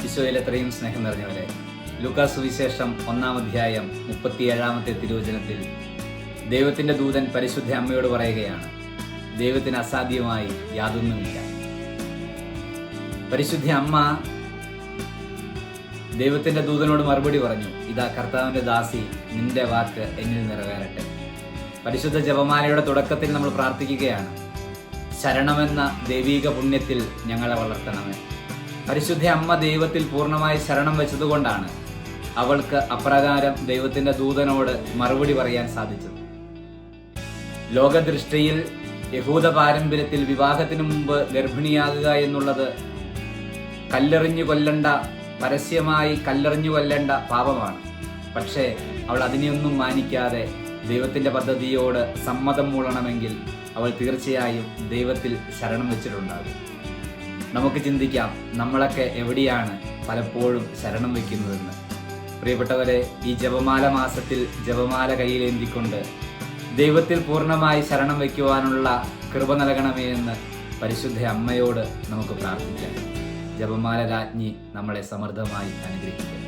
ഈശോയിൽ എത്രയും സ്നേഹം നിറഞ്ഞവരെ, ലൂക്കാ സുവിശേഷം 1-ാം അധ്യായം 37-ാമത്തെ തിരുവചനത്തിൽ ദൈവത്തിൻ്റെ ദൂതൻ പരിശുദ്ധ അമ്മയോട് പറയുകയാണ്, ദൈവത്തിന് അസാധ്യമായി യാതൊന്നുമില്ല. പരിശുദ്ധ അമ്മ ദൈവത്തിൻ്റെ ദൂതനോട് മറുപടി പറഞ്ഞു, ഇതാ കർത്താവിൻ്റെ ദാസി, നിന്റെ വാക്ക് എന്നിൽ നിറവേറട്ടെ. പരിശുദ്ധ ജപമാലയുടെ തുടക്കത്തിൽ നമ്മൾ പ്രാർത്ഥിക്കുകയാണ്, ശരണമെന്ന ദൈവീക പുണ്യത്തിൽ ഞങ്ങളെ വളർത്തണമേ. പരിശുദ്ധ അമ്മ ദൈവത്തിൽ പൂർണ്ണമായി ശരണം വെച്ചതുകൊണ്ടാണ് അവൾക്ക് അപ്രകാരം ദൈവത്തിൻ്റെ ദൂതനോട് മറുപടി പറയാൻ സാധിച്ചത്. ലോകദൃഷ്ടിയിൽ യഹൂദ പാരമ്പര്യത്തിൽ വിവാഹത്തിന് മുമ്പ് ഗർഭിണിയാകുക എന്നുള്ളത് പരസ്യമായി കല്ലെറിഞ്ഞു കൊല്ലേണ്ട പാപമാണ്. പക്ഷേ അവൾ അതിനെയൊന്നും മാനിക്കാതെ ദൈവത്തിൻ്റെ പദ്ധതിയോട് സമ്മതം മൂളണമെങ്കിൽ അവൾ തീർച്ചയായും ദൈവത്തിൽ ശരണം വെച്ചിട്ടുണ്ടാകും. നമുക്ക് ചിന്തിക്കാം, നമ്മളൊക്കെ എവിടെയാണ് പലപ്പോഴും ശരണം വയ്ക്കുന്നതെന്ന്. പ്രിയപ്പെട്ടവരെ, ഈ ജപമാല മാസത്തിൽ ജപമാല കയ്യിലേന്തിക്കൊണ്ട് ദൈവത്തിൽ പൂർണ്ണമായി ശരണം വയ്ക്കുവാനുള്ള കൃപ നൽകണമേ എന്ന് പരിശുദ്ധ അമ്മയോട് നമുക്ക് പ്രാർത്ഥിക്കാം. ജപമാല രാജ്ഞി നമ്മളെ സമൃദ്ധമായി അനുഗ്രഹിക്കട്ടെ.